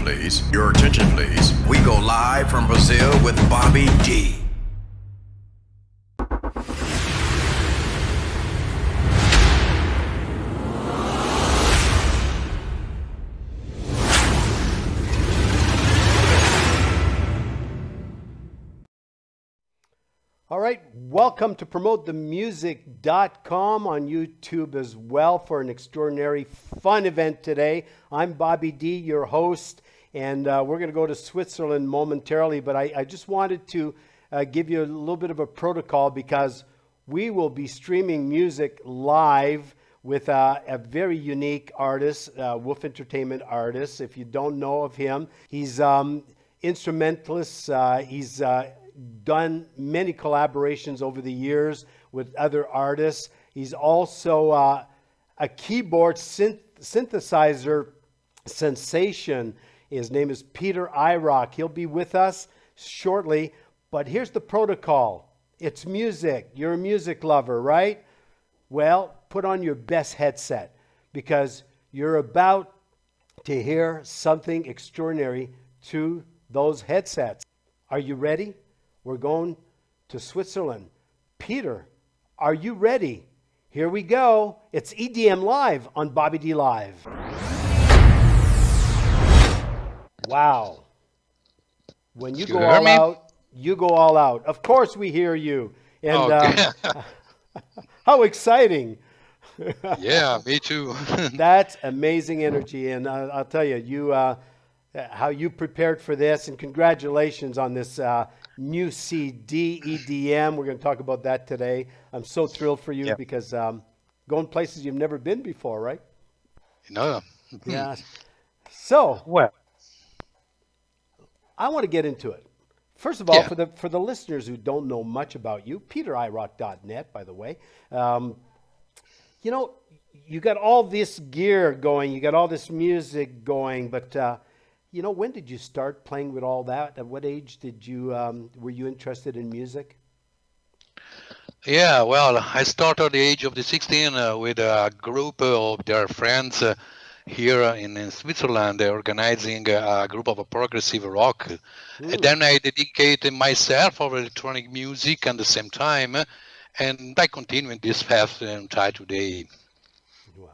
please. Your attention, please. We go live from Brazil with Bobby D. All right, welcome to PromoteTheMusic.com on YouTube as well for an extraordinary fun event today. I'm Bobby D, your host, and we're going to go to Switzerland momentarily, but I just wanted to give you a little bit of a protocol because we will be streaming music live with a very unique artist, Wolf Entertainment artist. If you don't know of him, he's instrumentalist. He's done many collaborations over the years with other artists. He's also a keyboard synthesizer sensation. His name is D IROCK. He'll be with us shortly, but here's the protocol. It's music. You're a music lover, right? Well, put on your best headset because you're about to hear something extraordinary through those headsets. Are you ready? We're going to Switzerland. Peter, are you ready? Here we go. It's EDM Live on Bobby D Live. Wow. When you go all out, you go all out. Of course we hear you. And Okay. how exciting. Yeah, me too. That's amazing energy. And I'll tell you, how you prepared for this. And congratulations on this new CD, EDM. We're going to talk about that today. I'm so thrilled for you because going places you've never been before, right? No. Yeah. So, Well, I want to get into it. First of all, for the listeners who don't know much about you, PeterIRock.net, by the way, you know, you got all this gear going, you got all this music going, but you know, when did you start playing with all that? At what age did you were you interested in music? yeah, well, I started at the age of the 16 with a group of their friends here in Switzerland, organizing a group of progressive rock. And then I dedicated myself for electronic music at the same time, and I continue in this path until today. Wow.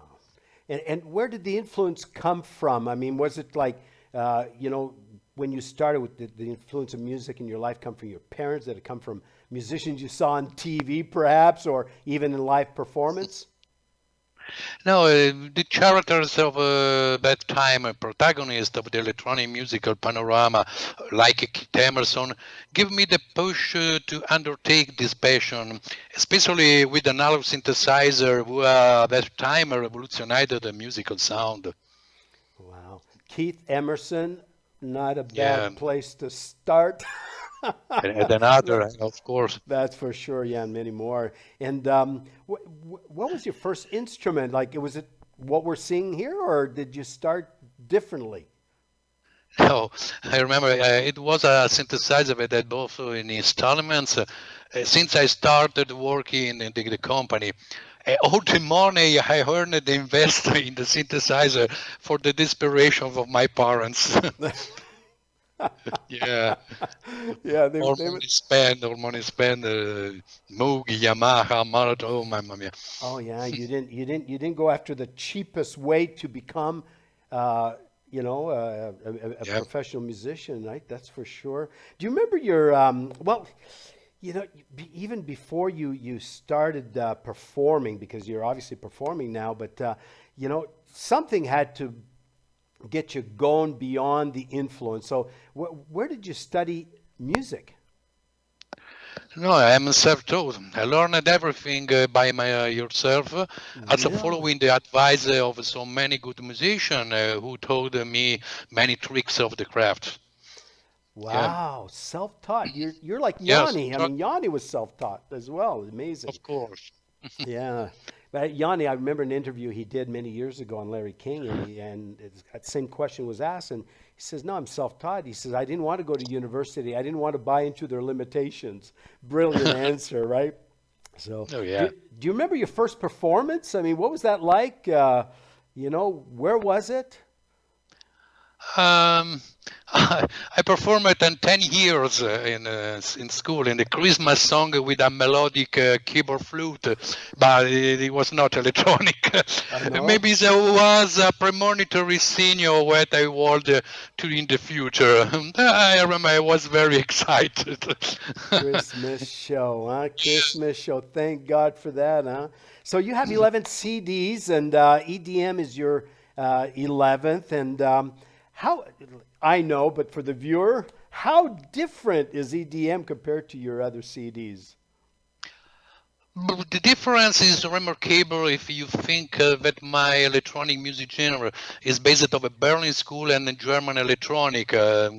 And where did the influence come from? I mean, was it like, you know, when you started with the influence of music in your life come from your parents? Did it come from musicians you saw on TV, perhaps, or even in live performance? No, the characters of that time, protagonists of the electronic musical panorama, like Keith Emerson, give me the push to undertake this passion, especially with analog synthesizer, who that time revolutionized the musical sound. Wow. Keith Emerson, not a Yeah, bad place to start. and another, of course. That's for sure, yeah, and many more. And what was your first instrument? Like, was it what we're seeing here, or did you start differently? No, I remember it was a synthesizer that had both in installments. Since I started working in the company, all the money I earned they invest in the synthesizer for the desperation of my parents. Yeah, Yeah, all money spent, Moog, Yamaha, Marathon, oh, mamma mia. oh yeah, you didn't go after the cheapest way to become, you know, a Yeah. professional musician, right? That's for sure. Do you remember your well, you know, even before you started performing, because you're obviously performing now, but you know, something had to get you going beyond the influence. So where did you study music? No, I am self-taught. I learned everything by yourself, also Really? following the advice of so many good musicians who told me many tricks of the craft. Yeah, Wow, self-taught. You're like yes, Yanni. I mean, Yanni was self-taught as well. Amazing. of course. Yeah. But Yanni, I remember an interview he did many years ago on Larry King, and that same question was asked, and he says, "No, I'm self-taught." He says, "I didn't want to go to university. I didn't want to buy into their limitations." Brilliant answer, right? So, Oh, do, yeah. do you remember your first performance? I mean, what was that like? You know, where was it? Um, I performed it in 10 years in school in the Christmas song with a melodic keyboard flute, but it was not electronic. No? Maybe there was a premonitory signal what I want to in the future. I remember I was very excited. Christmas show, huh? Christmas show. Thank God for that, huh? So you have 11 CDs, and EDM is your 11th. And how, I know, but for the viewer, how different is EDM compared to your other CDs? But the difference is remarkable if you think that my electronic music genre is based on a Berlin school and a German electronic,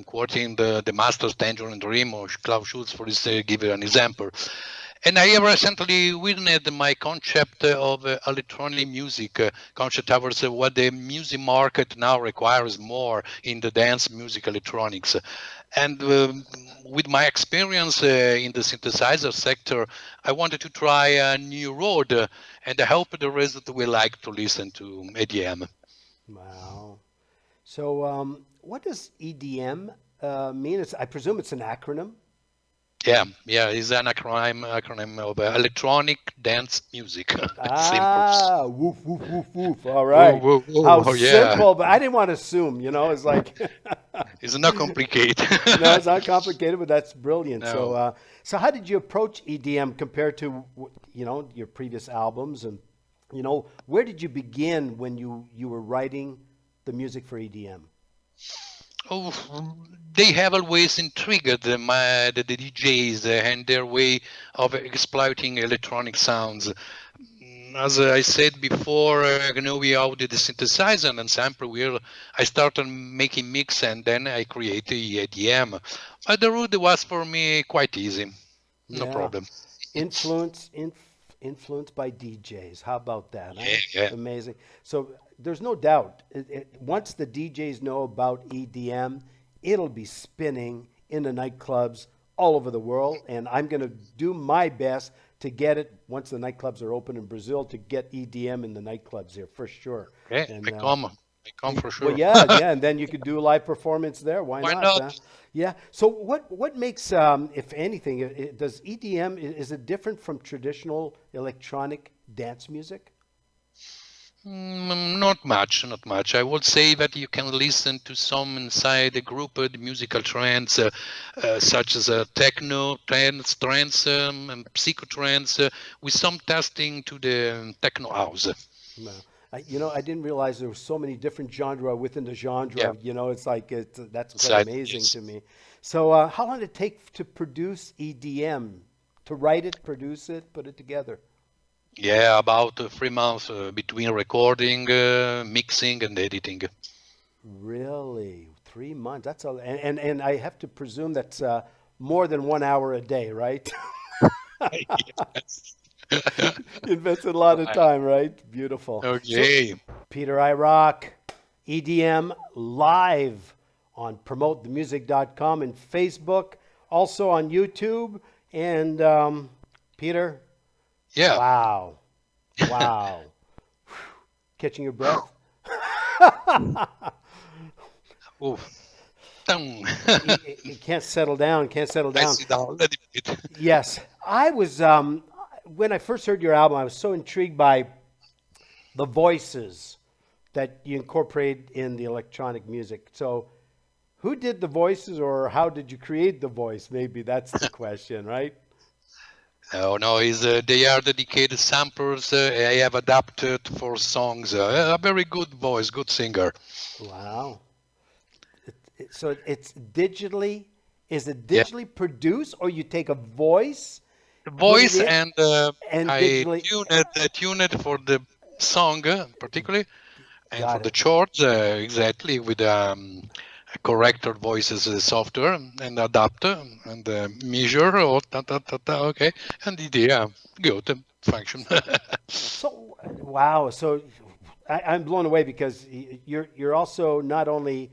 quoting the masters Tangerine Dream or Klaus Schulze, for this, give an example. And I have recently witnessed my concept of electronic music, concept towards what the music market now requires more in the dance music electronics. And with my experience in the synthesizer sector, I wanted to try a new road, and I hope the rest will like to listen to EDM. Wow. So what does EDM mean? I presume it's an acronym. Yeah, it's an acronym of electronic dance music. It's Ah, woof, woof, woof, woof. All right. Whoa, whoa, How whoa, yeah. simple, but I didn't want to assume, it's like, It's not complicated. no, it's not complicated, but that's brilliant. So, No. so how did you approach EDM compared to, your previous albums? And, where did you begin when you were writing the music for EDM? Oh, they have always intrigued the DJs and their way of exploiting electronic sounds. As I said before, we out the synthesizer and sample wheel. I started making mix and then I created EDM. But the route was for me quite easy, no Yeah. problem. Influenced by DJs. How about that? Huh? Yeah. Amazing. So there's no doubt. Once the DJs know about EDM, it'll be spinning in the nightclubs all over the world. And I'm going to do my best to get it once the nightclubs are open in Brazil to get EDM in the nightclubs here for sure. Okay, And, I come for sure. well, yeah, and then you could do a live performance there. Why Why not? not? Huh? Yeah. So what makes, if anything, does EDM, is it different from traditional electronic dance music? Not much, not much. I would say that you can listen to some inside the group musical trends, such as techno trends, and psychotrance, with some testing to the techno house. No. I didn't realize there were so many different genre within the genre. Yeah. It's like that's quite Inside, amazing yes. to me. So, how long did it take to produce EDM? To write it, produce it, put it together? Yeah, about 3 months between recording, mixing, and editing. Really, 3 months? That's a and I have to presume that's more than 1 hour a day, right? Yes. You invested a lot of time, right? Beautiful. Okay. Peter IROCK, EDM live on promotethemusic.com and Facebook, also on YouTube. And Peter, Yeah. wow. Catching your breath? Ooh. Dang. You can't settle down, I sit down a little bit. Yes, I was, when I first heard your album, I was so intrigued by the voices that you incorporate in the electronic music. So who did the voices, or how did you create the voice? Maybe that's the question, right? No, they are dedicated samples I have adapted for songs. A very good voice, good singer. Wow. So it's digitally, is it Yeah. digitally produced, or you take a voice, The voice in, and and I digitally? tune it for the song particularly, and Got for the it. chords exactly with corrector voices software and adapter and measure or okay, and the good function. So wow. So I'm blown away because you're also not only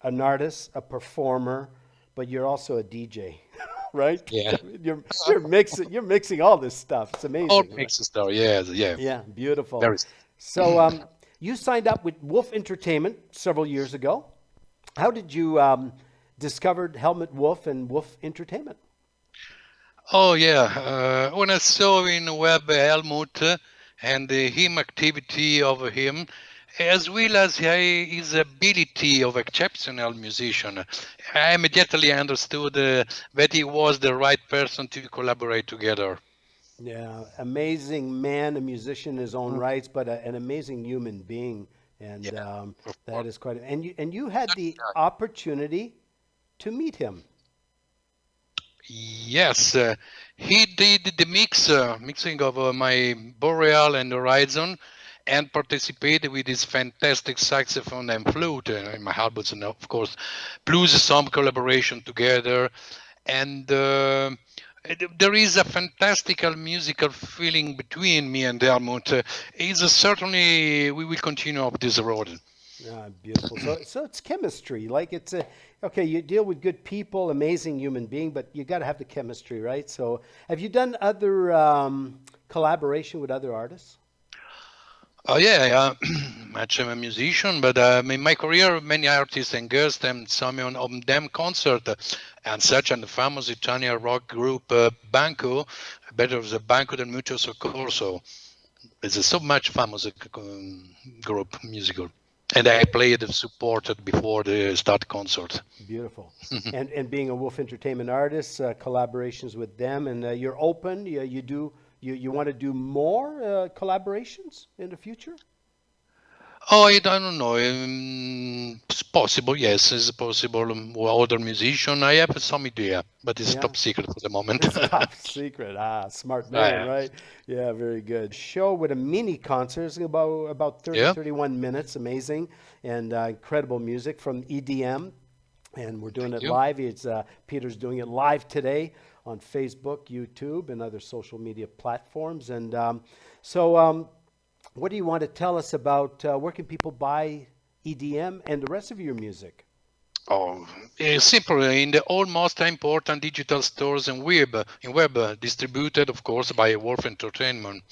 an artist, a performer, but you're also a DJ, right? Yeah. You're mixing all this stuff. It's amazing. All right? makes a story. Yeah. Yeah, beautiful. Very. So you signed up with Wolf Entertainment several years ago, How did you discover Helmut Wolf and Wolf Entertainment? Oh yeah, when I saw in web Helmut and him activity of him, as well as his ability of exceptional musician, I immediately understood that he was the right person to collaborate together. Yeah, amazing man, a musician in his own rights, but an amazing human being, and Yeah, of that course. is quite. And you had the opportunity to meet him. Yes, he did the mixing of my Boreal and Horizon, and participated with his fantastic saxophone and flute in my albums, and of course, blues some collaboration together. And there is a fantastical musical feeling between me and Helmut. Certainly we will continue up this road. Ah, beautiful. So it's chemistry. Like it's a okay. You deal with good people, amazing human being, but you got to have the chemistry, right? So have you done other collaboration with other artists? Oh yeah, much I'm a musician, but in my career, many artists and guests and some on them concert and such, and the famous Italian rock group Banco, better the Banco del Mutuo Soccorso. It's a so much famous group musical, and I played and supported before the start concert. Beautiful. And being a Wolf Entertainment artist, collaborations with them, and you're open. You want to do more collaborations in the future? Oh, I don't know. It's possible, yes, it's possible. With other musician, I have some idea, but it's Yeah. top secret for the moment. It's top secret. Ah, smart man, right? Yeah, very good. Show with a mini concert. It's about 30, Yeah. 31 minutes. Amazing and incredible music from EDM. And we're doing it you. live. It's Peter's doing it live today on Facebook, YouTube, and other social media platforms. And what do you want to tell us about where can people buy EDM and the rest of your music? Oh, simple. In the almost important digital stores and web distributed, of course, by Wolf Entertainment.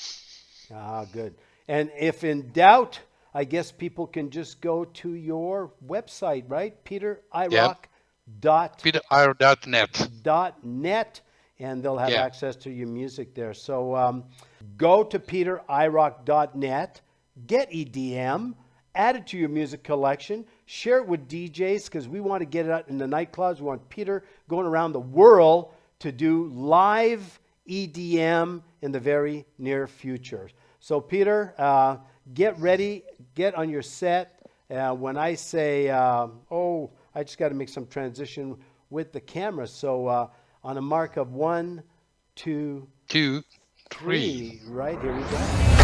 Ah, good. And if in doubt, I guess people can just go to your website, right? Peter Yeah, IROCK dot PeterIR.net. and they'll have Yeah. access to your music there. So go to PeterIROCK.net, get EDM, add it to your music collection, share it with DJs because we want to get it out in the nightclubs. We want Peter going around the world to do live EDM in the very near future. So Peter, get ready, get on your set. When I say, I just got to make some transition with the camera. So on a mark of 1, 2, 2, 3. 3, right, here we go.